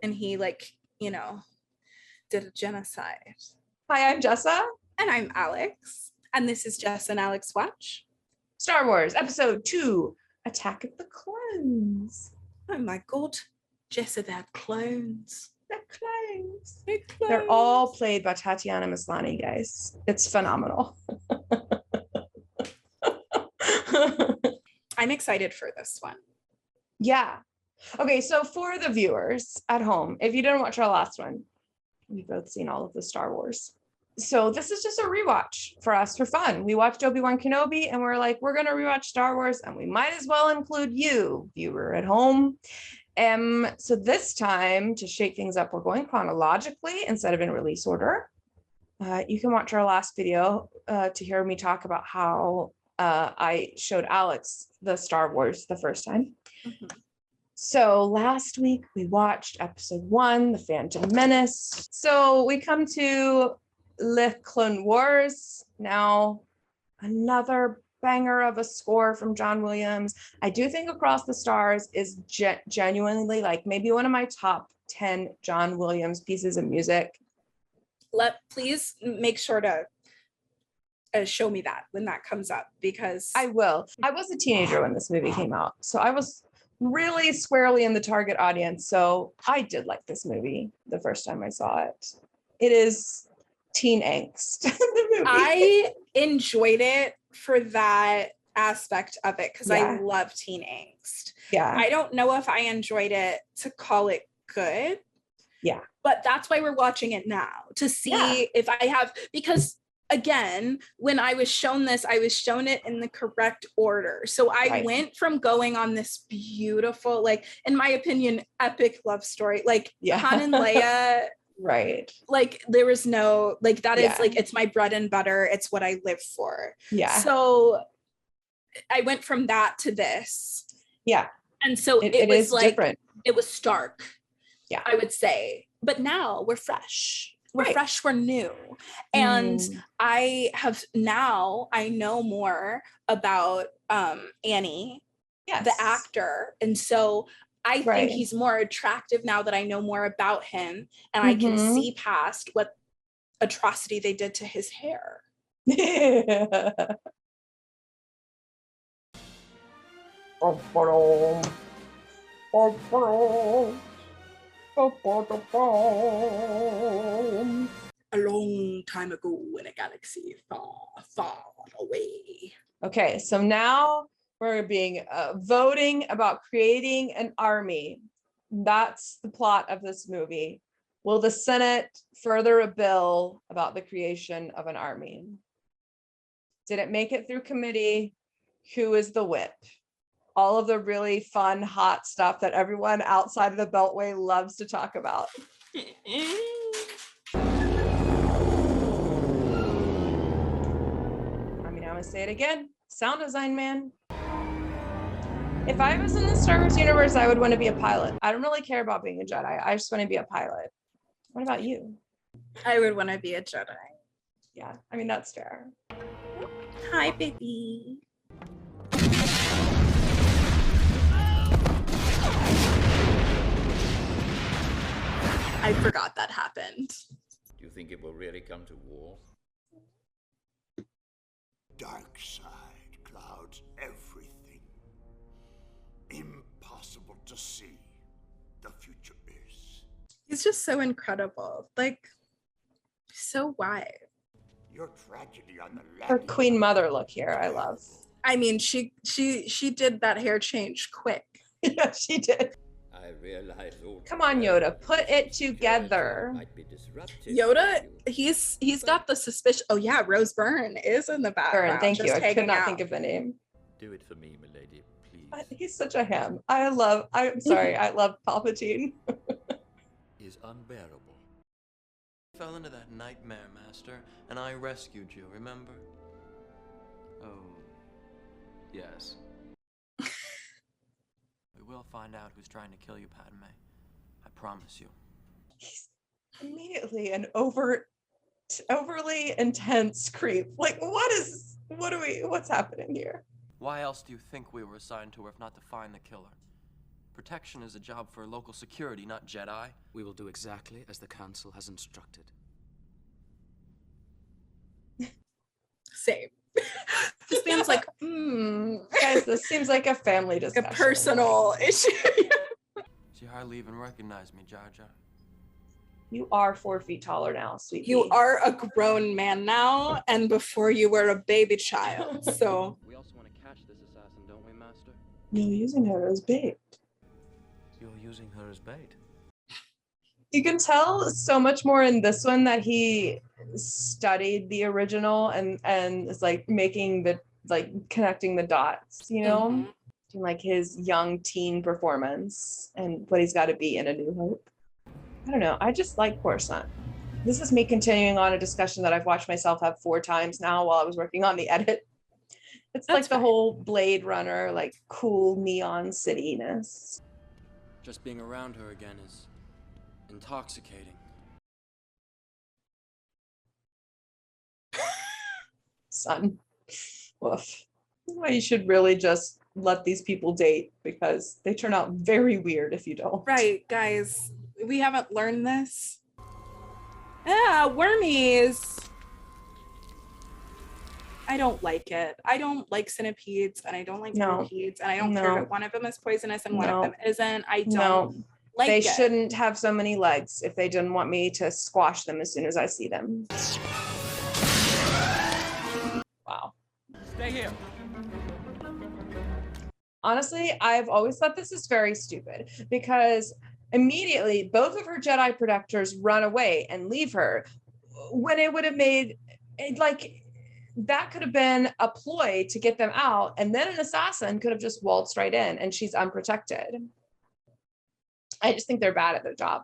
and he like, did a genocide. Hi, I'm Jessa. And I'm Alex. And this is Jess and Alex Watch Star Wars Episode 2, Attack of the Clones. Oh my God. Jessa, they're clones. They're clones. They're clones. They're all played by Tatiana Maslany, guys. It's phenomenal. I'm excited for this one. Yeah. Okay, so for the viewers at home, if you didn't watch our last one, we've both seen all of the Star Wars. So this is just a rewatch for us for fun. We watched Obi-Wan Kenobi and we're like, we're going to rewatch Star Wars and we might as well include you, viewer at home. So this time, to shake things up, we're going chronologically instead of in release order. You can watch our last video to hear me talk about how I showed Alex the Star Wars the first time. Mm-hmm. So last week we watched episode 1, The Phantom Menace. So we come to Le Clone Wars. Now another banger of a score from John Williams. I do think Across the Stars is genuinely like maybe one of my top 10 John Williams pieces of music. Please make sure to show me that when that comes up, because I will. I was a teenager when this movie came out, so I was really squarely in the target audience. So I did like this movie the first time I saw it. It is teen angst. The movie. I enjoyed it for that aspect of it because I love teen angst. Yeah. I don't know if I enjoyed it to call it good. Yeah. But that's why we're watching it now, to see if I have, because again, when I was shown this, I was shown it in the correct order. So I went from going on this beautiful, like, in my opinion, epic love story, like Han and Leia. Right. Like there was no, like that is like, it's my bread and butter. It's what I live for. Yeah. So I went from that to this. Yeah. And so it was like, different. It was stark. Yeah. I would say. But now we're fresh. We're fresh, we're new. And I know more about Annie, the actor. And so I think he's more attractive now that I know more about him, and I can see past what atrocity they did to his hair. A long time ago in a galaxy far, far away. Okay, so now we're being voting about creating an army. That's the plot of this movie. Will the Senate further a bill about the creation of an army? Did it make it through committee? Who is the whip? All of the really fun, hot stuff that everyone outside of the Beltway loves to talk about. I'm gonna say it again. Sound design, man. If I was in the Star Wars universe, I would want to be a pilot. I don't really care about being a Jedi. I just want to be a pilot. What about you? I would want to be a Jedi. Yeah, I mean, that's fair. Hi, baby. I forgot that happened. Do you think it will really come to war? Dark side clouds everything. Impossible to see. The future is. He's just so incredible. Like, so wise. Your tragedy on the left. Her Queen Mother look here, I love. I mean, she did that hair change quick. Yeah, she did. I realize. Come on, Yoda, put it together. Might be disruptive. Yoda, he's got the suspicion. Oh yeah, Rose Byrne is in the background. Thank you. I could not think of the name. Do it for me, milady, please. He's such a ham. I'm sorry, I love Palpatine. Is unbearable. I fell into that nightmare, Master, and I rescued you, remember? Oh, yes. We will find out who's trying to kill you, Padme. I promise you. He's immediately an overly intense creep. Like, what's happening here? Why else do you think we were assigned to her if not to find the killer? Protection is a job for local security, not Jedi. We will do exactly as the Council has instructed. Same. This man's like, Guys, this seems like a family discussion. a personal issue. She hardly even recognized me, Jar Jar. You are 4 feet taller now, sweetie. You are a grown man now, and before you were a baby child. So We also want to catch this assassin, don't we, Master? You're using her as bait. You're using her as bait. You can tell so much more in this one that he studied the original and is like making the connecting the dots, you know, Mhm. like his young teen performance and what he's got to be in A New Hope. I don't know. I just like Coruscant. This is me continuing on a discussion that I've watched myself have 4 times now while I was working on the edit. It's That's like the fine. whole Blade Runner, like cool neon cityness. Just being around her again is intoxicating. Son. Woof. Well, you should really just let these people date because they turn out very weird if you don't. Right, guys, we haven't learned this. Ah, wormies. I don't like it. I don't like centipedes, and I don't like No. millipedes, and I don't care No. that one of them is poisonous and one No. of them isn't. I don't No, like they it. shouldn't have so many legs if they didn't want me to squash them as soon as I see them. Wow. Stay here. Honestly, I've always thought this is very stupid because immediately both of her Jedi protectors run away and leave her when it would have made it like that could have been a ploy to get them out, and then an assassin could have just waltzed right in and she's unprotected. I just think they're bad at their job.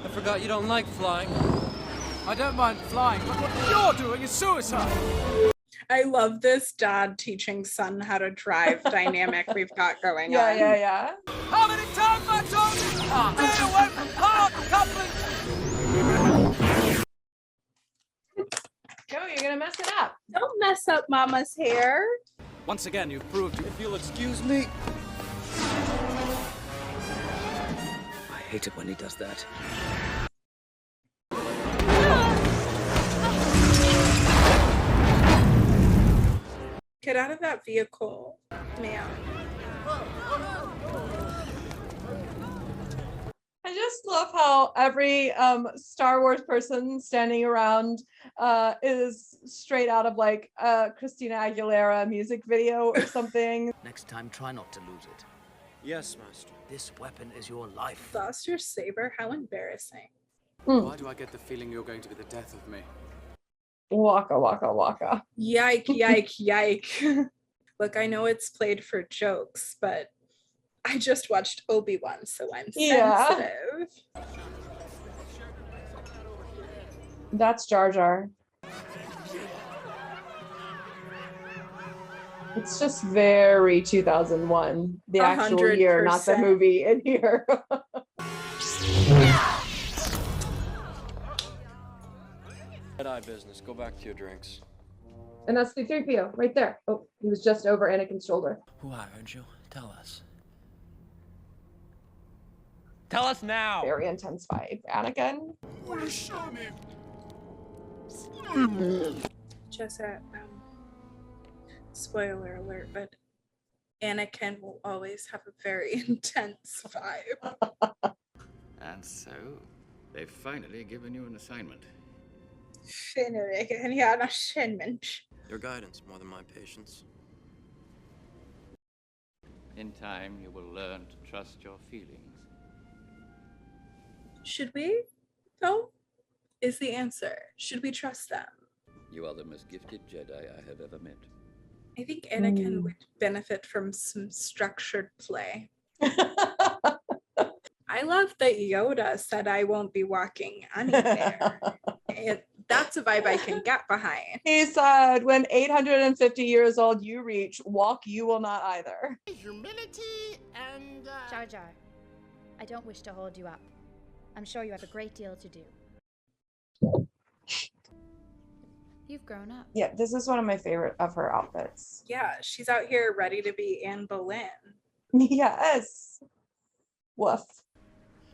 I forgot you don't like flying. I don't mind flying, but what you're doing is suicide. I love this dad teaching son how to drive dynamic we've got going on. Yeah. How many times have I told you? Stay away from hard couplings. Go, you're gonna mess it up. Don't mess up mama's hair. Once again, you've proved If you'll excuse me. I hate it when he does that. Get out of that vehicle, man. I just love how every Star Wars person standing around is straight out of like a Christina Aguilera music video or something. Next time, try not to lose it. Yes, Master. This weapon is your life. Lost your saber? How embarrassing. Why do I get the feeling you're going to be the death of me? Waka waka waka. Yike, yike, yike. Look, I know it's played for jokes, but I just watched Obi-Wan, so I'm sensitive. That's Jar Jar. It's just very 2001, the actual year, not the 100%. movie in here. Jedi business. Go back to your drinks. And that's the 3PO right there. Oh, he was just over Anakin's shoulder. Who hired you? Tell us. Tell us now. Very intense vibe. Anakin. Just a spoiler alert, but Anakin will always have a very intense vibe. And so, they've finally given you an assignment. Your guidance more than my patience. In time, you will learn to trust your feelings. Should we, though? Is the answer. Should we trust them? You are the most gifted Jedi I have ever met. I think Anakin would benefit from some structured play. I love that Yoda said I won't be walking anywhere. That's a vibe I can get behind. He said, when 850 years old you reach, walk you will not either. Humility and Jar Jar, I don't wish to hold you up. I'm sure you have a great deal to do. You've grown up. Yeah, this is one of my favorite of her outfits. Yeah, she's out here ready to be Anne Boleyn. Yes. Woof.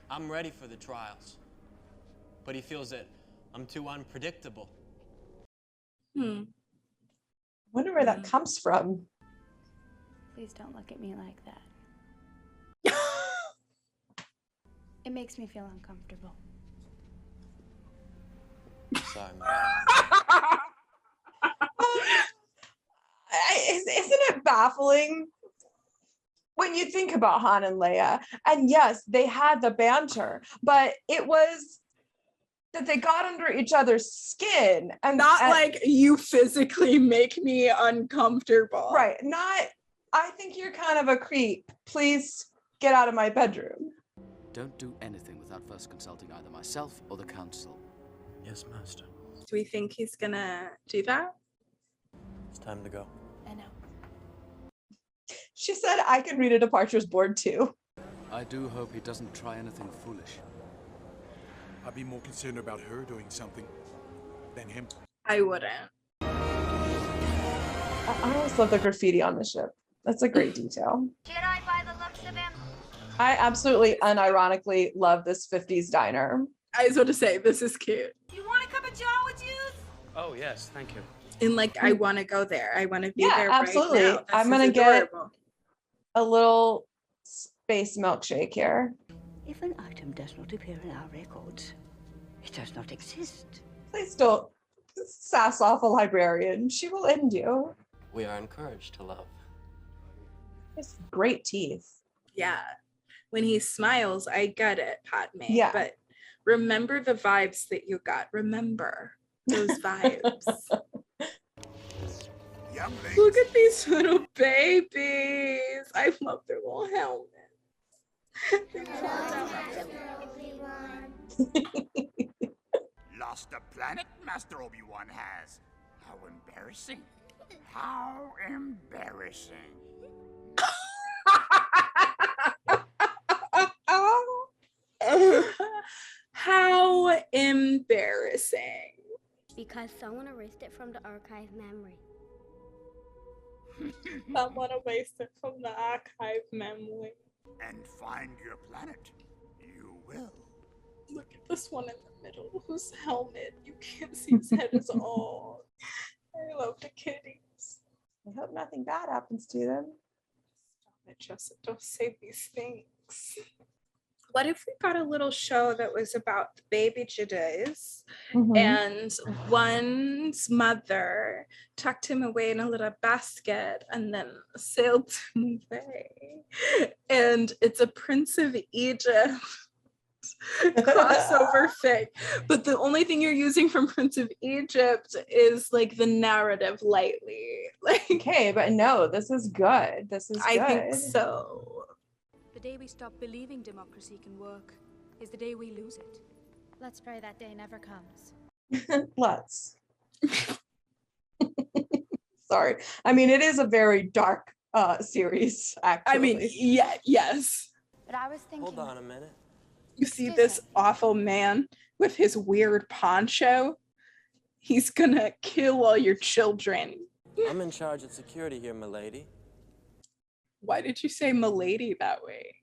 I'm ready for the trials. But he feels that I'm too unpredictable. Wonder where that comes from. Please don't look at me like that. It makes me feel uncomfortable. Sorry, man. Isn't it baffling when you think about Han and Leia? And yes, they had the banter, but it was that they got under each other's skin, and like you physically make me uncomfortable. Right. Not, I think you're kind of a creep. Please get out of my bedroom. Don't do anything without first consulting either myself or the council. Yes, Master. Do we think he's gonna do that? It's time to go. I know. She said I can read a departures board too. I do hope he doesn't try anything foolish. I'd be more concerned about her doing something than him. I wouldn't. I always love the graffiti on the ship. That's a great detail. Jedi by the looks of him. I absolutely unironically love this 50s diner. I was about to say, this is cute. You want a cup of Java juice? Oh, yes, thank you. And like, I want to go there. I want to be there absolutely. right now. This I'm is gonna get adorable. a little space milkshake here. If an item does not appear in our records, it does not exist. Please don't sass off a librarian. She will end you. We are encouraged to love. Has great teeth. Yeah. When he smiles, I get it, Padme. Yeah. But remember the vibes that you got. Remember those vibes. Youngling. Look at these little babies. I love their little helmets. Lost a planet, Master Obi-Wan has. How embarrassing. How embarrassing. How embarrassing. Because someone erased it from the archive memory. Someone erased it from the archive memory. And find your planet. You will. Look at this one in the middle, whose helmet you can't see his head is all. I love the kitties. I hope nothing bad happens to them. Stop it, Jessica. Don't say these things. What if we got a little show that was about the baby Jedis and one's mother tucked him away in a little basket and then sailed him away? And it's a Prince of Egypt crossover thing. But the only thing you're using from Prince of Egypt is like the narrative lightly. Like, okay, but no, this is good. This is good. I think so. The day we stop believing democracy can work is the day we lose it. Let's pray that day never comes. Let's. Sorry. I mean, it is a very dark series, actually. I mean, yeah, yes. But I was thinking. Hold on a minute. You see this awful man with his weird poncho? He's gonna kill all your children. I'm in charge of security here, milady. Why did you say milady that way?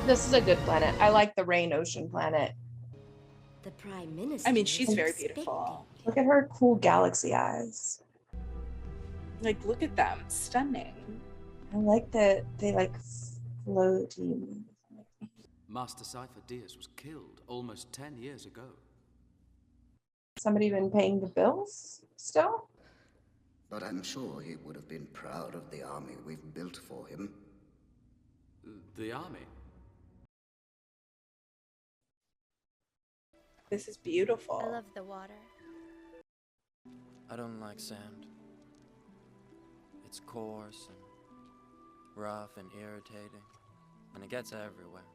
This is a good planet. I like the rain ocean planet. The Prime Minister. I mean, she's very beautiful. Look at her cool galaxy eyes. Like, look at them. Stunning. I like that they like floating. Master Cypher Diaz was killed almost 10 years ago. Somebody been paying the bills still? But I'm sure he would have been proud of the army we've built for him. The army? This is beautiful. I love the water. I don't like sand. It's coarse and rough and irritating, and it gets everywhere.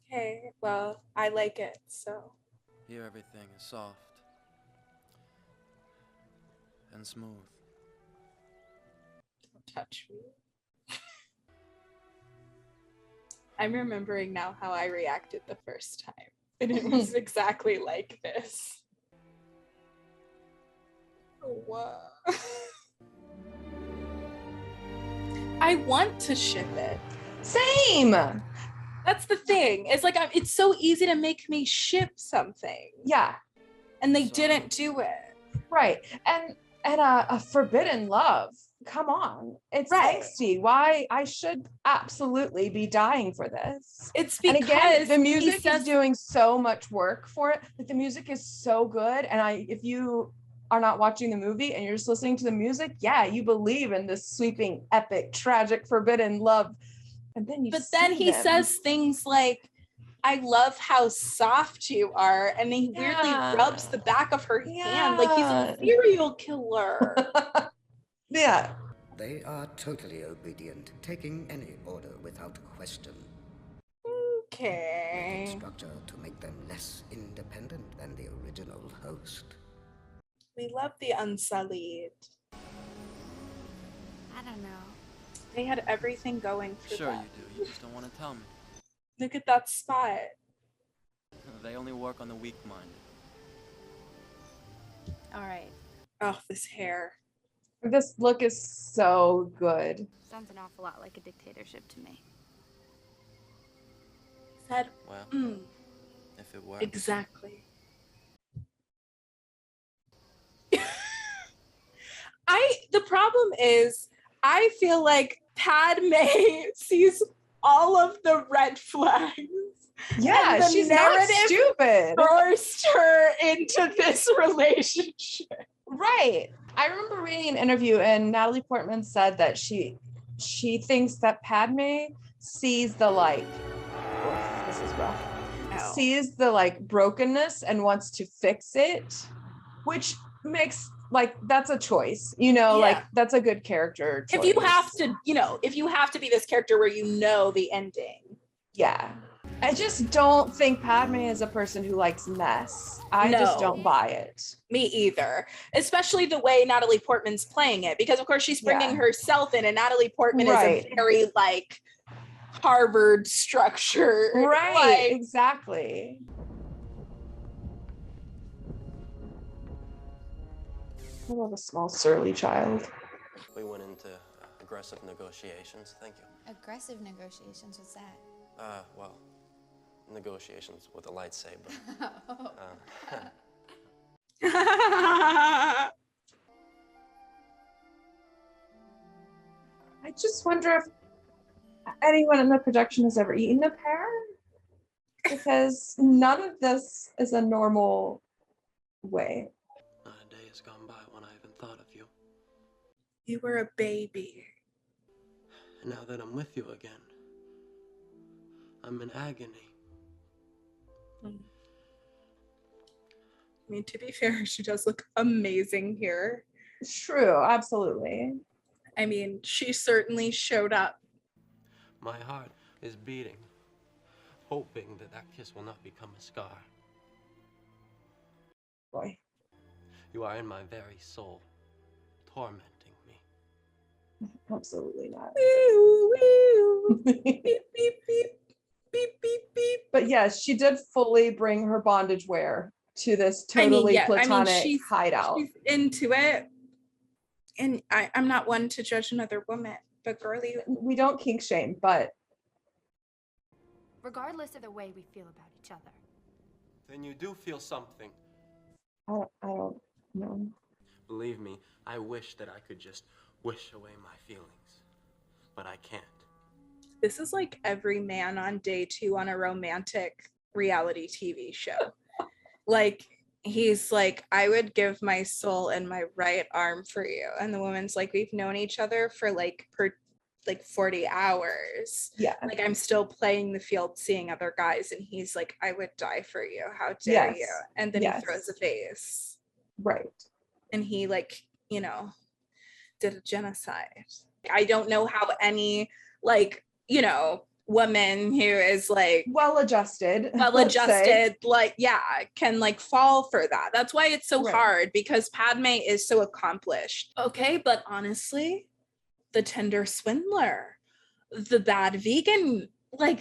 Okay, well, I like it, so. Here everything is soft and smooth. Don't touch me. I'm remembering now how I reacted the first time, and it was exactly like this. I want to ship it. Same. That's the thing. It's like it's so easy to make me ship something. Yeah. And they didn't do it. Right. And a forbidden love. Come on. It's angsty. Why? I should absolutely be dying for this. It's because and again, the music is doing so much work for it. Like the music is so good. And if you are not watching the movie and you're just listening to the music, yeah, you believe in this sweeping, epic, tragic, forbidden love. And then he says things like, I love how soft you are. And he weirdly rubs the back of her hand like he's a serial killer. Yeah. They are totally obedient, taking any order without question. Okay. Structure to make them less independent than the original host. We love the Unsullied. I don't know. They had everything going for Sure them. you do. You just don't want to tell me. Look at that spot. They only work on the weak-minded. All right. Oh, this hair. This look is so good. Sounds an awful lot like a dictatorship to me. Said, well, if it works. Exactly. The problem is, I feel like Padme sees all of the red flags. Yeah, she's not stupid. Forced her into this relationship. Right. I remember reading an interview and Natalie Portman said that she thinks that Padme sees the this is rough. Oh. Sees the brokenness and wants to fix it, which makes that's a choice, that's a good character choice. If you have to be this character where the ending. Yeah. I just don't think Padme is a person who likes mess. I just don't buy it. Me either. Especially the way Natalie Portman's playing it, because of course she's bringing herself in, and Natalie Portman is a very Harvard structure. Right. Exactly. I love a small surly child. We went into aggressive negotiations. Thank you. Aggressive negotiations, what's that? Well, negotiations with a lightsaber. I just wonder if anyone in the production has ever eaten a pear, because none of this is a normal way. Not a day has gone by when I haven't thought of you. You were a baby. And now that I'm with you again, I'm in agony. I mean, to be fair, she does look amazing here. True, absolutely. I mean, she certainly showed up. My heart is beating, hoping that kiss will not become a scar. Boy. You are in my very soul, tormenting me. Absolutely not. beep, beep, beep, beep, beep, beep. But yes, she did fully bring her bondage wear to this totally platonic hideout. She's into it. And I'm not one to judge another woman, but girly. We don't kink shame, but. Regardless of the way we feel about each other. Then you do feel something. I don't know. Believe me, I wish that I could just wish away my feelings, but I can't. This is like every man on day 2 on a romantic reality TV show. He's like, I would give my soul and my right arm for you. And the woman's like, we've known each other for 40 hours. Yeah. I'm still playing the field, seeing other guys. And he's like, I would die for you. How dare you? And then he throws a face. Right. And he did a genocide. I don't know how any woman who is well-adjusted can fall for that. That's why it's so hard, because Padme is so accomplished. Okay, but honestly, the Tinder swindler, the bad vegan,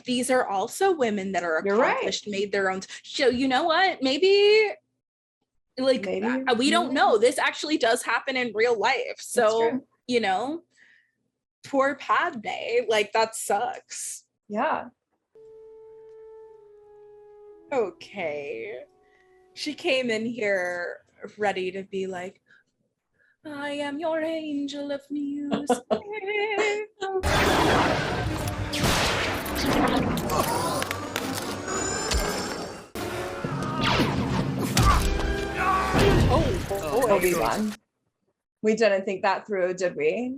these are also women that are accomplished, made their own. So you know what? Maybe Like, Maybe. we don't know. This actually does happen in real life. So, you know, poor Padme, like, that sucks. Yeah. Okay. She came in here ready to be like, I am your angel of music. Oh, Obi-Wan. We didn't think that through, did we?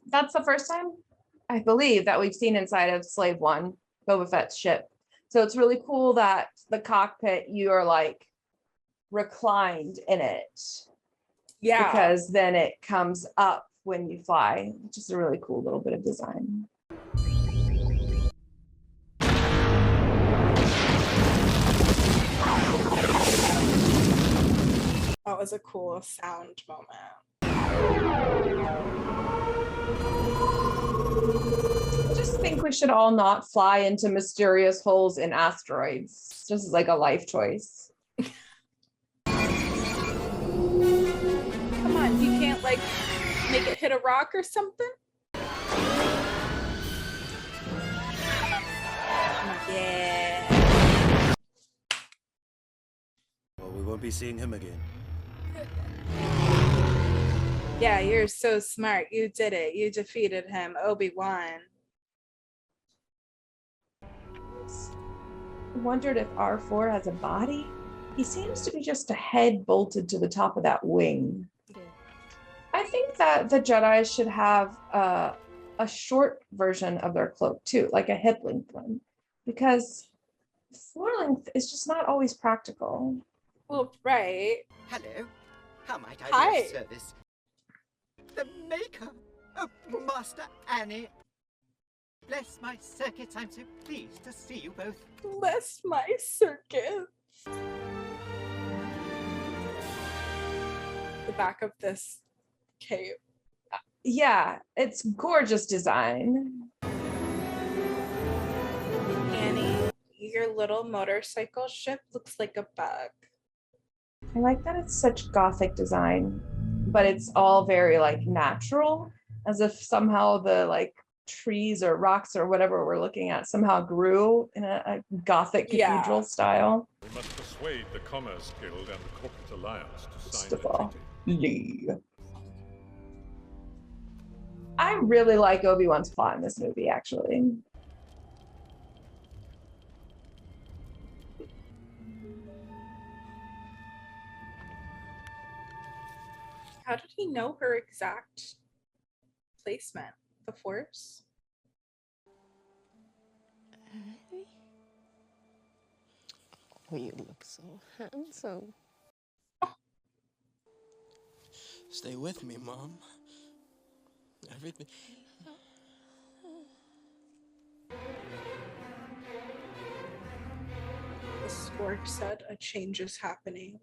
That's the first time, I believe, that we've seen inside of Slave One, Boba Fett's ship. So it's really cool that the cockpit, you are like reclined in it. Yeah. Because then it comes up when you fly, which is a really cool little bit of design. That was a cool sound moment. I just think we should all not fly into mysterious holes in asteroids. Just like a life choice. Come on, you can't like make it hit a rock or something? Yeah. Well, we won't be seeing him again. Yeah, you're so smart. You did it. You defeated him, Obi-Wan. I wondered if R4 has a body. He seems to be just a head bolted to the top of that wing. Yeah. I think that the Jedi should have a short version of their cloak too, like a hip length one, because floor length is just not always practical. Well, right. Hello. How might I Hi. be of service? The maker of Master Annie. Bless my circuits, I'm so pleased to see you both. Bless my circuits. The back of this cape. Yeah, it's gorgeous design. Annie, your little motorcycle ship looks like a bug. I like that it's such gothic design, but it's all very like natural, as if somehow the like trees or rocks or whatever we're looking at somehow grew in a gothic cathedral style. We must persuade the Commerce Guild and the Corporate Alliance to sign Christopher the Lee. I really like Obi-Wan's plot in this movie, actually. How did he know her exact placement? The Force? Oh, you look so handsome. Stay with me, Mom. Everything. The Scorch said a change is happening.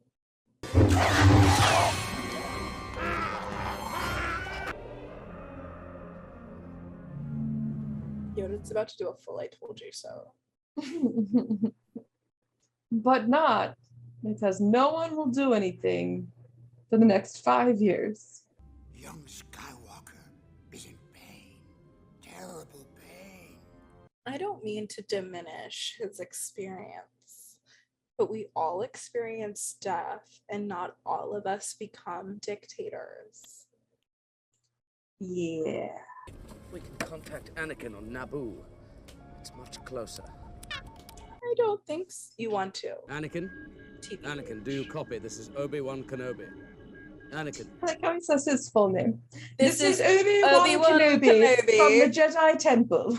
Yoda's about to do a full I told you so. But not, because no one will do anything for the next 5 years. Young Skywalker is in pain. Terrible pain. I don't mean to diminish his experience, but we all experience death, and not all of us become dictators. Yeah. We can contact Anakin on Naboo. It's much closer. I don't think you want to. Anakin? Anakin, do you copy? This is Obi-Wan Kenobi. Anakin. I like how he says his full name. This is Obi-Wan Kenobi from the Jedi Temple.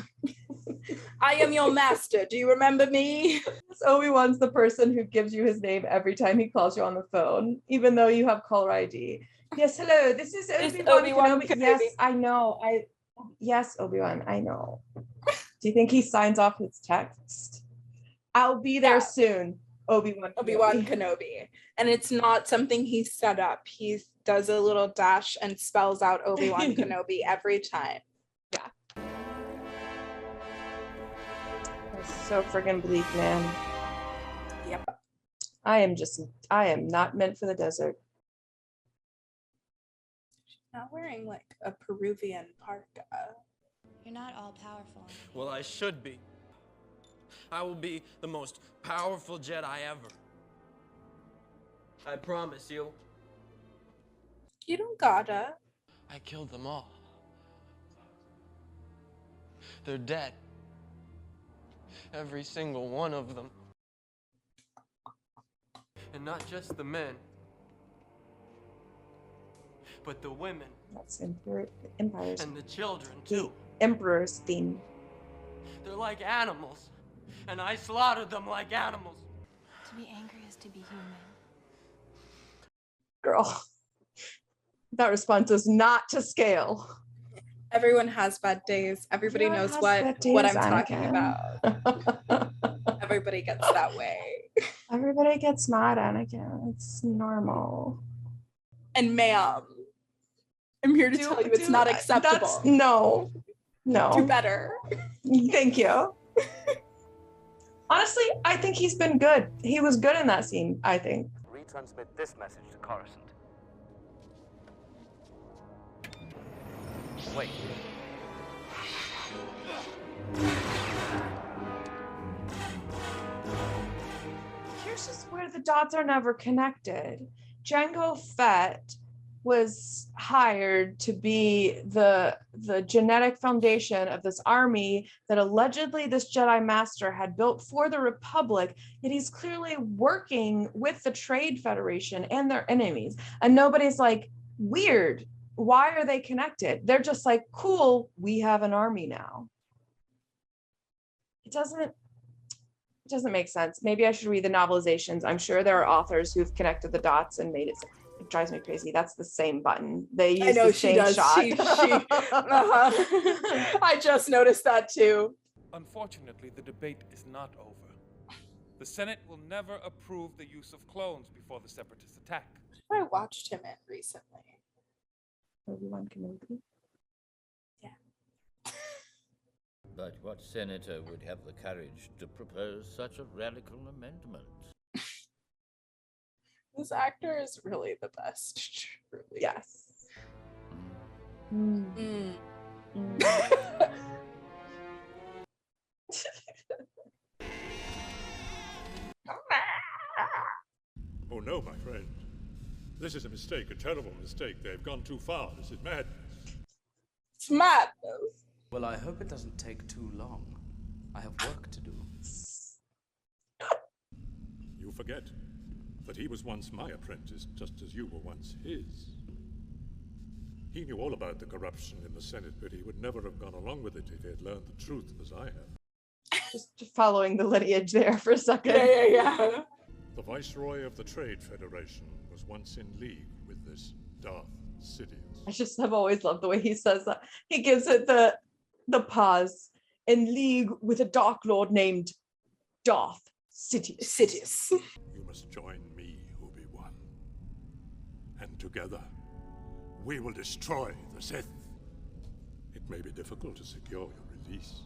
I am your master. Do you remember me? Obi-Wan's the person who gives you his name every time he calls you on the phone, even though you have caller ID. Yes, hello. This is Obi-Wan Kenobi. Yes, I know. Yes, Obi-Wan, I know. Do you think he signs off his text? I'll be there soon. Obi-Wan Kenobi. And it's not something he set up. He does a little dash and spells out Obi-Wan Kenobi every time. Yeah. So friggin' bleak, man. Yep. I am not meant for the desert. Not wearing like a Peruvian parka. You're not all powerful. Well, I should be. I will be the most powerful Jedi ever. I promise you. You don't gotta. I killed them all. They're dead. Every single one of them. And not just the men, but the women. That's Empire's. And the children, too. Emperor's theme. They're like animals, and I slaughtered them like animals. To be angry is to be human. Girl, that response is not to scale. Everyone has bad days. Everybody knows what I'm talking about. Everybody gets that way. Everybody gets mad, Anakin. It's normal. And ma'am, I'm here to tell you it's not acceptable. No. Do better. Thank you. Honestly, I think he's been good. He was good in that scene, I think. Retransmit this message to Coruscant. Wait. Here's just where the dots are never connected. Jango Fett was hired to be the genetic foundation of this army that allegedly this Jedi Master had built for the Republic, yet he's clearly working with the Trade Federation and their enemies. And nobody's like, weird, why are they connected? They're just like, cool, we have an army now. It doesn't make sense. Maybe I should read the novelizations. I'm sure there are authors who've connected the dots and made it. It drives me crazy. That's the same button. They use the same shot. I just noticed that too. Unfortunately, the debate is not over. The Senate will never approve the use of clones before the Separatist attack. I watched him in recently. Obi-Wan Kenobi. But what senator would have the courage to propose such a radical amendment? This actor is really the best. Truly. Yes. Oh no, my friend. This is a mistake, a terrible mistake. They've gone too far. This is madness. It's madness. Well, I hope it doesn't take too long. I have work to do. You forget that he was once my apprentice, just as you were once his. He knew all about the corruption in the Senate, but he would never have gone along with it if he had learned the truth as I have. Just following the lineage there for a second. Yeah. The Viceroy of the Trade Federation was once in league with this Darth Sidious. I've always loved the way he says that. He gives it the pause. In league with a Dark Lord named Darth Sidious. You must join me, Obi-Wan. And together, we will destroy the Sith. It may be difficult to secure your release.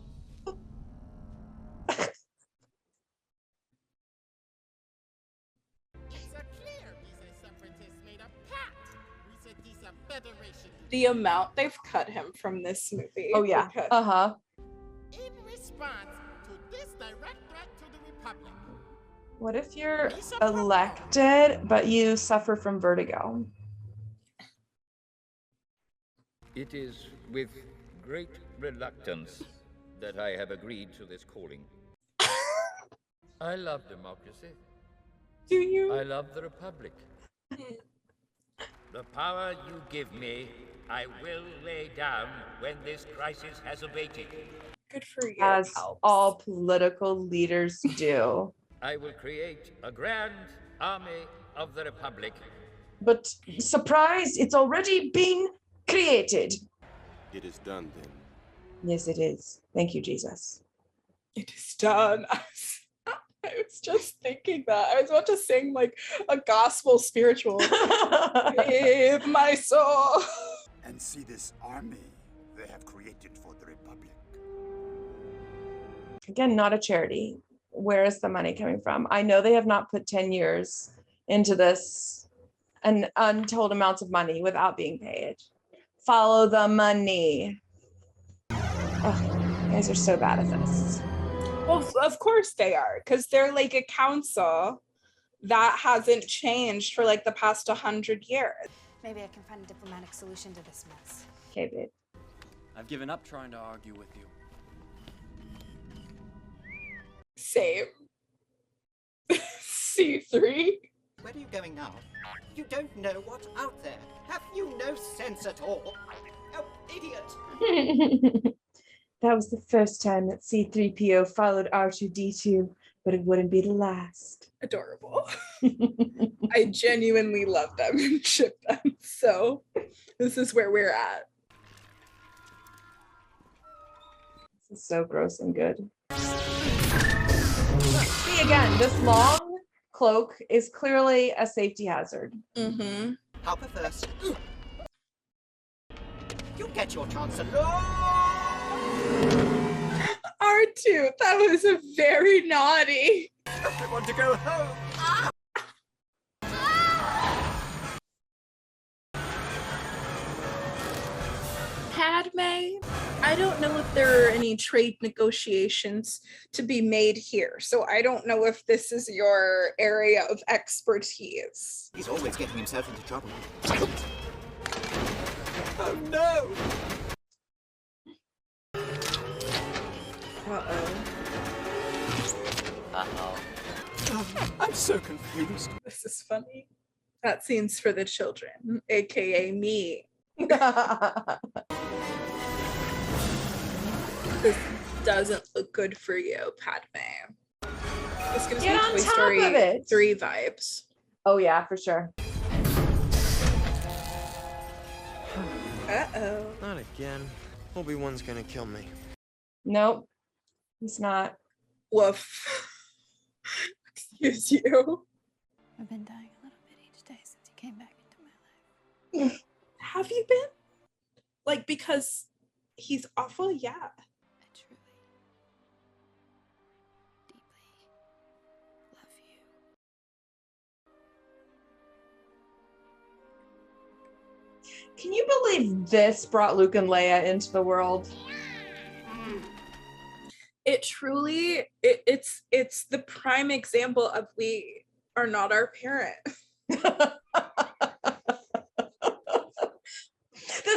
The amount they've cut him from this movie. Oh yeah. In response to this direct threat to the Republic. What if you're elected, but you suffer from vertigo? It is with great reluctance that I have agreed to this calling. I love democracy. Do you? I love the Republic. The power you give me, I will lay down when this crisis has abated. Good for you. As all political leaders do. I will create a grand army of the Republic. But surprise, it's already been created. It is done then. Yes, it is. Thank you, Jesus. It is done. I was just thinking that. I was about to sing like a gospel spiritual. Save my soul. And see this army they have created for the Republic. Again, not a charity. Where is the money coming from? I know they have not put 10 years into this and untold amounts of money without being paid. Follow the money. Oh, you guys are so bad at this. Well, of course they are, because they're like a council that hasn't changed for like the past 100 years. Maybe I can find a diplomatic solution to this mess. Okay, babe. I've given up trying to argue with you. Same. C3. Where are you going now? You don't know what's out there. Have you no sense at all? Oh, idiot! That was the first time that C3PO followed R2D2, but it wouldn't be the last. Adorable. I genuinely love them and ship them. So this is where we're at. This is so gross and good. See, again, this long cloak is clearly a safety hazard. Mm-hmm. How perverse. You'll get your chance alone. R2, that was a very naughty. I want to go home. Ah! Padme, I don't know if there are any trade negotiations to be made here, so I don't know if this is your area of expertise. He's always getting himself into trouble. Oh no! I'm so confused. This is funny. That scene's for the children, aka me. This doesn't look good for you, Padme. This gives me Toy Story 3 vibes. Oh yeah, for sure. Uh-oh. Not again. Obi-Wan's gonna kill me. Nope, he's not. Woof. Excuse you. I've been dying a little bit each day since you came back into my life. Have you been? Like, because he's awful? Yeah. I truly, deeply love you. Can you believe this brought Luke and Leia into the world? It truly, it's the prime example of we are not our parent. The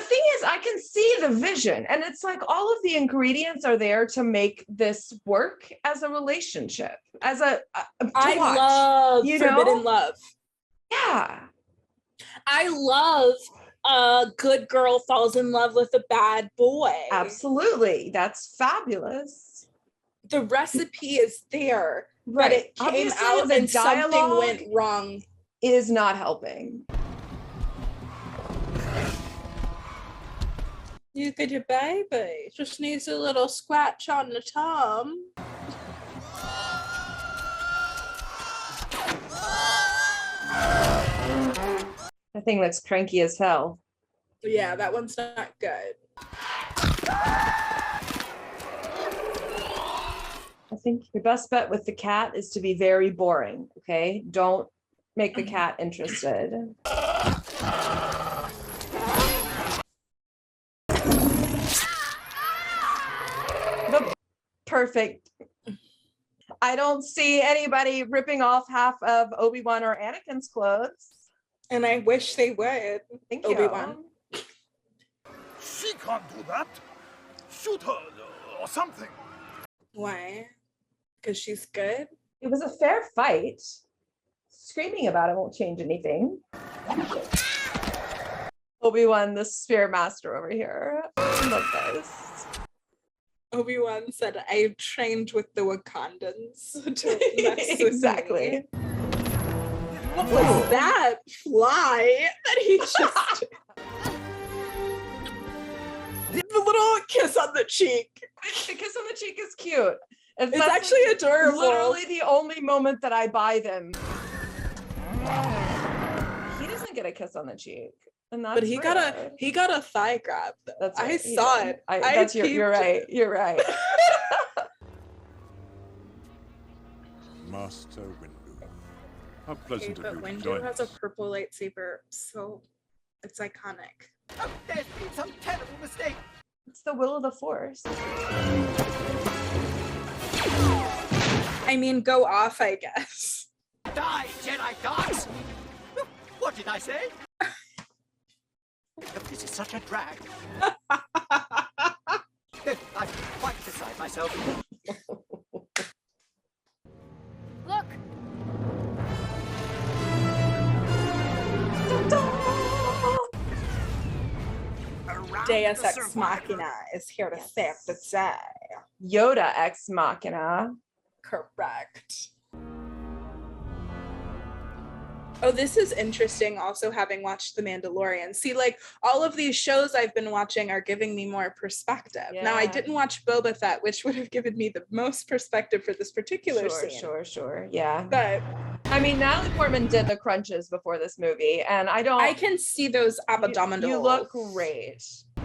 thing is, I can see the vision, and it's like all of the ingredients are there to make this work as a relationship, as I love forbidden love. Yeah. I love a good girl falls in love with a bad boy. Absolutely. That's fabulous. The recipe is there, right? But it came Obviously, out the and something dialogue went wrong. Is not helping. You could your baby just needs a little scratch on the tongue. That thing looks cranky as hell. Yeah, that one's not good. I think your best bet with the cat is to be very boring, okay? Don't make the cat interested. Perfect. I don't see anybody ripping off half of Obi-Wan or Anakin's clothes. And I wish they would. Thank you. Obi-Wan. She can't do that. Shoot her or something. Why? Because she's good? It was a fair fight. Screaming about it won't change anything. Obi-Wan, the spear master over here. Look, guys. Obi-Wan said, I trained with the Wakandans. Don't mess with Exactly. me. What was that fly that he just... The little kiss on the cheek. The kiss on the cheek is cute. It's actually adorable. Literally the only moment that I buy them. He doesn't get a kiss on the cheek. And that's but he got a thigh grab. That's right. I right. saw it. You're right. You're right. Master Windu. How pleasant Okay, of but you to Windu join has us. a purple lightsaber, so it's iconic. Oh, there's been some terrible mistake. It's the will of the Force. I mean, go off, I guess. Die, Jedi gods! What did I say? This is such a drag. I'm quite beside myself. Look! Deus Ex Machina is here to save the day. Yoda Ex Machina. Correct. Oh, this is interesting also, having watched The Mandalorian. See, like, all of these shows I've been watching are giving me more perspective. Now, I didn't watch Boba Fett, which would have given me the most perspective for this particular scene. Sure. Yeah. But I mean, Natalie Portman did the crunches before this movie, and I can see those abdominals. You look great.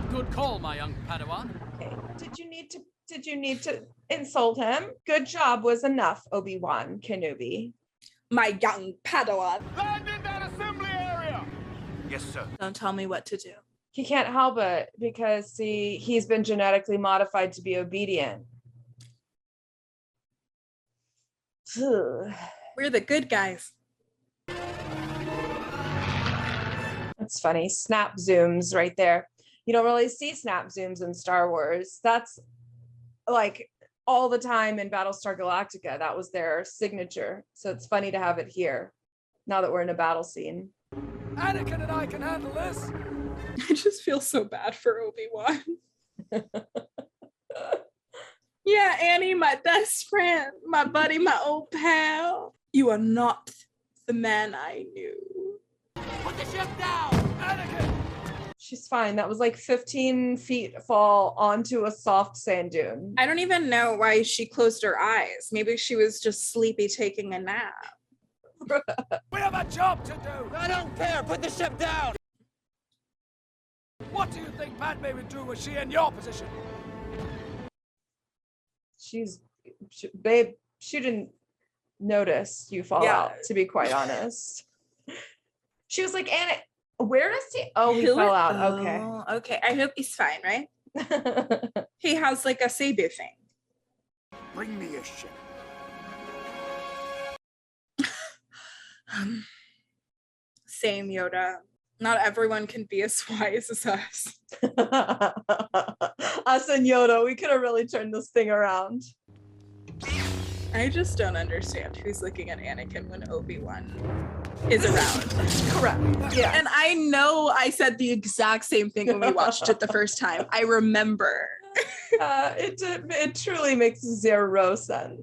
Good call, my young Padawan. Okay. Did you need to insult him? Good job was enough, Obi-Wan Kenobi. My young Padawan. Land in that assembly area! Yes, sir. Don't tell me what to do. He can't help it because, see, he's been genetically modified to be obedient. We're the good guys. That's funny. Snap zooms right there. You don't really see snap zooms in Star Wars. That's like all the time in Battlestar Galactica. That was their signature. So it's funny to have it here now that we're in a battle scene. Anakin and I can handle this. I just feel so bad for Obi-Wan. Yeah, Annie, my best friend, my buddy, my old pal. You are not the man I knew. Put the ship down, Anakin. She's fine. That was like 15 feet fall onto a soft sand dune. I don't even know why she closed her eyes. Maybe she was just sleepy taking a nap. We have a job to do. I don't care. Put the ship down. What do you think Padme would do? Was she in your position? Babe, she didn't notice you fall out, to be quite honest. She was like, Anna, where does he? Oh, he fell out. Okay. Okay. I hope he's fine, right? He has like a saber thing. Bring me a ship. Same, Yoda. Not everyone can be as wise as us. Us and Yoda, we could have really turned this thing around. I just don't understand who's looking at Anakin when Obi-Wan is around. Correct. Yeah. And I know I said the exact same thing when we watched it the first time. I remember. It truly makes zero sense.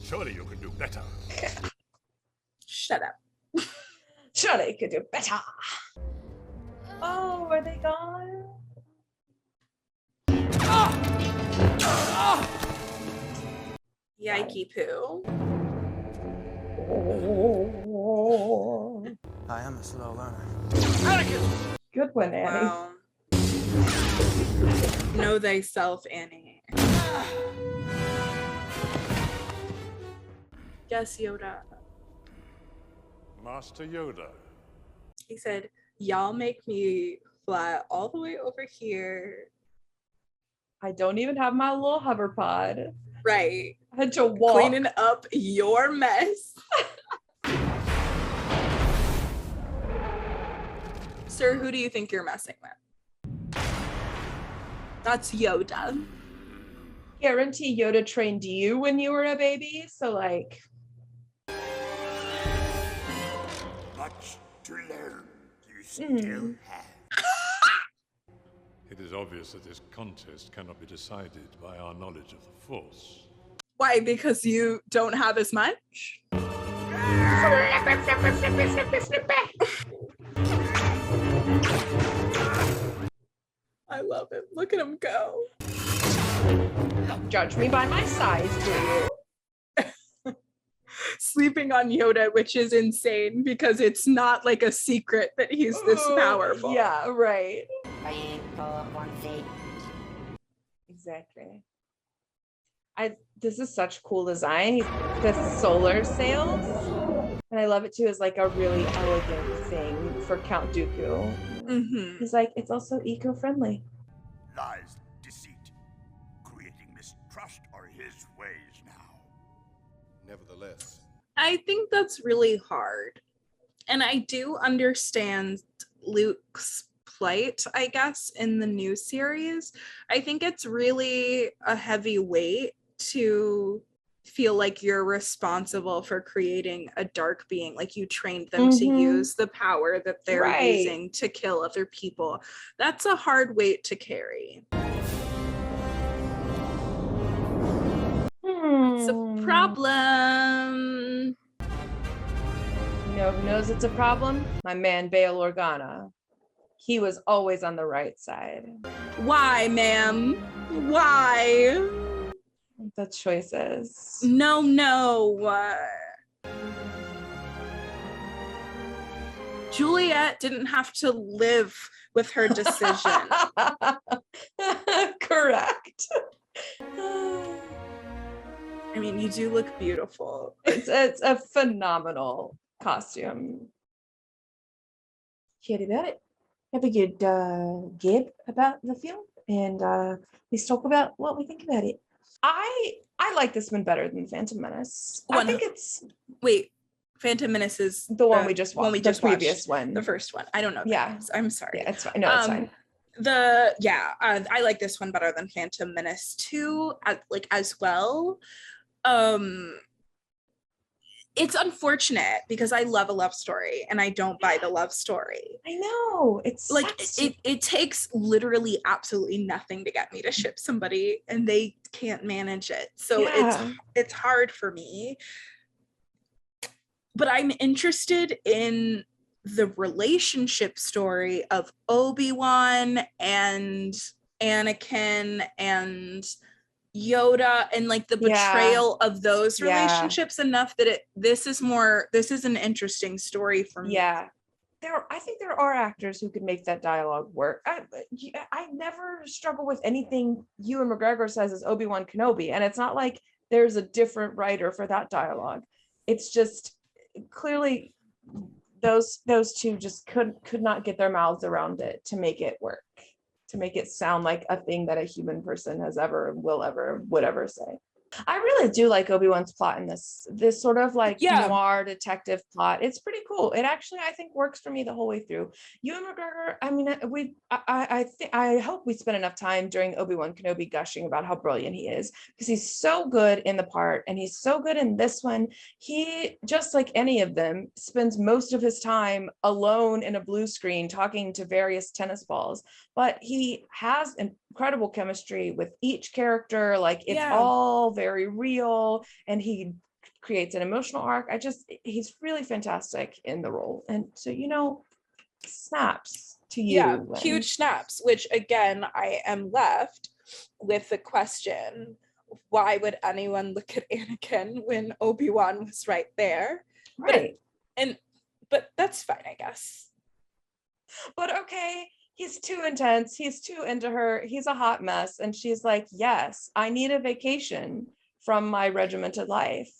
Surely you can do better. Shut up. Surely you could do better. Oh, are they gone? Yikey poo. I am a slow learner. Anakin! Good one, Annie. Wow. Know thyself, Annie. Yes, Yoda. Master Yoda. He said, y'all make me fly all the way over here. I don't even have my little hover pod. Right. I had to walk. Cleaning up your mess. Sir, who do you think you're messing with? That's Yoda. Guarantee Yoda trained you when you were a baby, so like... Much to learn, you still have. It is obvious that this contest cannot be decided by our knowledge of the Force. Why? Because you don't have as much? I love him. Look at him go. Don't judge me by my size, do you? Sleeping on Yoda, which is insane because it's not like a secret that he's this powerful. Yeah, right. Pull up 1 feet. Exactly. This is such cool design. The solar sails, and I love it too, as like a really elegant thing for Count Dooku. Mm-hmm. He's like, it's also eco-friendly. Lies, deceit, creating mistrust are his ways now. Nevertheless, I think that's really hard. And I do understand Luke's plight, I guess, in the new series. I think it's really a heavy weight to feel like you're responsible for creating a dark being, like you trained them to use the power that they're using to kill other people. That's a hard weight to carry. It's a problem. You know who knows it's a problem? My man Bail Organa. He was always on the right side. Why, ma'am? Why? The choices. No. Juliet didn't have to live with her decision. Correct. I mean, you do look beautiful. It's a phenomenal costume. Can't about it. Have a good gib about the film, and let's talk about what we think about it. I like this one better than Phantom Menace. I think it's Phantom Menace is the one we just watched. The previous one, the first one. I don't know. Yeah, I'm sorry. Yeah, it's fine. No, it's fine. I like this one better than Phantom Menace 2, as well. It's unfortunate because I love a love story and I don't buy the love story. I know. It's like it takes literally absolutely nothing to get me to ship somebody, and they can't manage it. So it's hard for me. But I'm interested in the relationship story of Obi-Wan and Anakin and Yoda, and like the betrayal of those relationships enough that this is an interesting story for me. I think there are actors who could make that dialogue work. I never struggle with anything Ewan McGregor says as Obi-Wan Kenobi, and it's not like there's a different writer for that dialogue. It's just clearly those two just could not get their mouths around it to make it work, to make it sound like a thing that a human person has ever, would ever say. I really do like Obi-Wan's plot in this sort of like noir detective plot. It's pretty cool. It actually, I think, works for me the whole way through. Ewan McGregor, I mean, I hope we spend enough time during Obi-Wan Kenobi gushing about how brilliant he is, because he's so good in the part, and he's so good in this one. He, just like any of them, spends most of his time alone in a blue screen talking to various tennis balls, but he has incredible chemistry with each character. Like it's all very real, and he creates an emotional arc. He's really fantastic in the role. And so, snaps to you. Yeah, huge snaps, which again, I am left with the question, why would anyone look at Anakin when Obi-Wan was right there? Right. But that's fine, I guess. But okay, he's too intense. He's too into her. He's a hot mess. And she's like, yes, I need a vacation from my regimented life.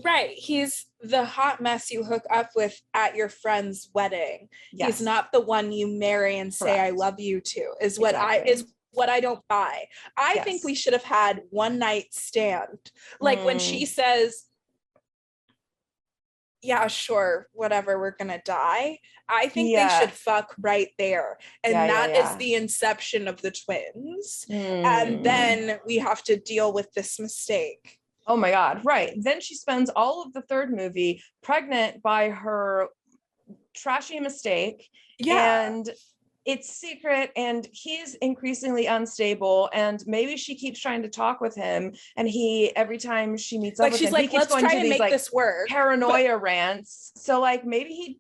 Right. He's the hot mess you hook up with at your friend's wedding. Yes. He's not the one you marry and say, I love you to, is what I don't buy. I think we should have had one night stand. Like when she says, yeah, sure, whatever, we're gonna die. I think they should fuck right there. And that is the inception of the twins. And then we have to deal with this mistake. Oh my God, right. Then she spends all of the third movie pregnant by her trashy mistake. And it's secret, and he's increasingly unstable, and maybe she keeps trying to talk with him, and he, every time she meets up with him, he keeps going to these like this work, paranoia rants. So like maybe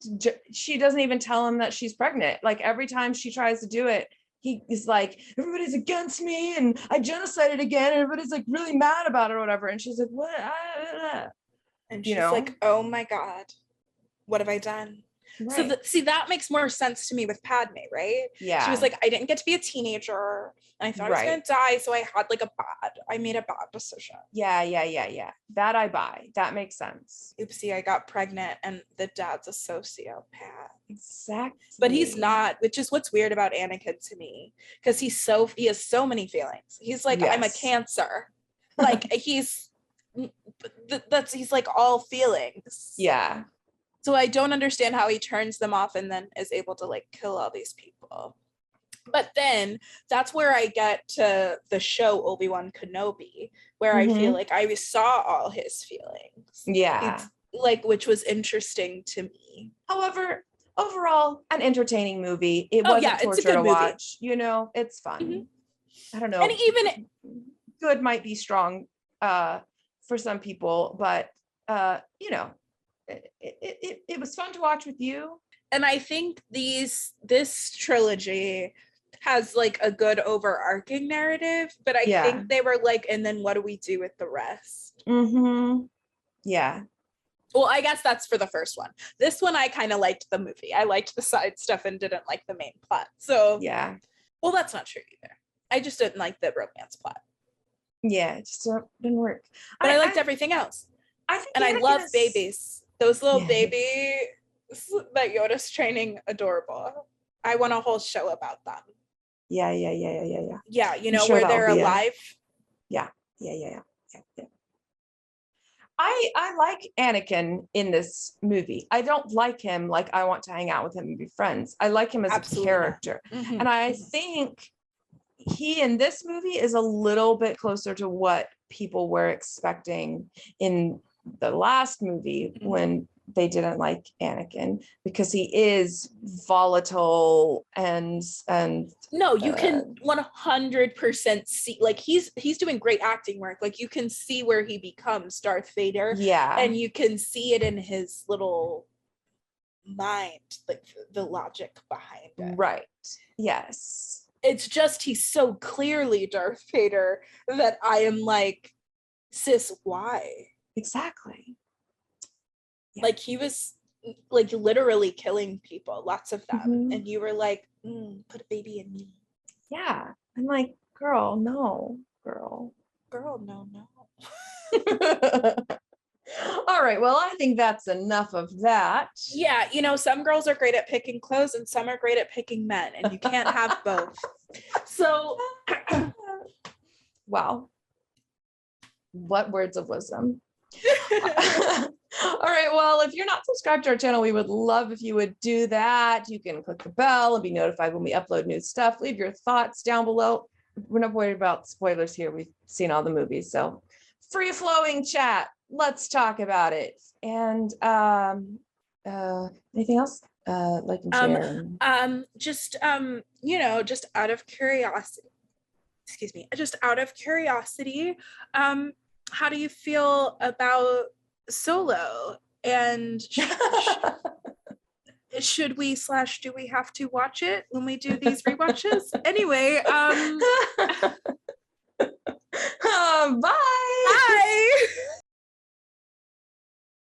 she doesn't even tell him that she's pregnant. Like every time she tries to do it, he is like, everybody's against me and I genocided again, and everybody's like really mad about it or whatever. And she's like, what? And she's like, oh my God, what have I done? So see, that makes more sense to me with Padme, right? Yeah. She was like, I didn't get to be a teenager and I thought I was gonna die, so I had like I made a bad decision. Yeah. That I buy. That makes sense. Oopsie, I got pregnant and the dad's a sociopath. Exactly. But he's not, which is what's weird about Anakin to me, because he has so many feelings. He's like, I'm a Cancer. Like he's like all feelings. Yeah. So I don't understand how he turns them off and then is able to like kill all these people. But then that's where I get to the show Obi-Wan Kenobi, where I feel like I saw all his feelings. Yeah. It's like, which was interesting to me. However, overall, an entertaining movie. It wasn't torture to watch. You know, it's fun. I don't know. And even good might be strong for some people, but you know, it was fun to watch with you. And I think this trilogy has like a good overarching narrative, but I think they were like, and then what do we do with the rest? Yeah. Well, I guess that's for the first one. This one, I kind of liked the movie. I liked the side stuff and didn't like the main plot. So yeah. Well, that's not true either. I just didn't like the romance plot. Yeah, it just didn't work. But I liked everything else. I love babies. Those little babies that Yoda's training, adorable. I want a whole show about them. Yeah. Yeah, you know, where they're alive. Yeah. I like Anakin in this movie. I don't like him like I want to hang out with him and be friends. I like him as a character. And I think he in this movie is a little bit closer to what people were expecting in the last movie when they didn't like Anakin, because he is volatile and no, you can 100% see, like he's doing great acting work. Like you can see where he becomes Darth Vader. Yeah. And you can see it in his little mind, like the logic behind it. Right. Yes. It's just he's so clearly Darth Vader that I am like, sis, why? Exactly. Yeah. Like he was like literally killing people, lots of them. And you were like, put a baby in me. Yeah. I'm like, girl, no. Girl, no. All right. Well, I think that's enough of that. Yeah. You know, some girls are great at picking clothes and some are great at picking men, and you can't have both. So, wow. What words of wisdom. All right, well, if you're not subscribed to our channel, we would love if you would do that. You can click the bell and be notified when we upload new stuff. Leave your thoughts down below. We're not worried about spoilers here. We've seen all the movies, so free-flowing chat. Let's talk about it. And anything else? Like and share. Just you know, just out of curiosity. Excuse me. Just out of curiosity, how do you feel about Solo? And should we / do we have to watch it when we do these rewatches? Anyway, bye.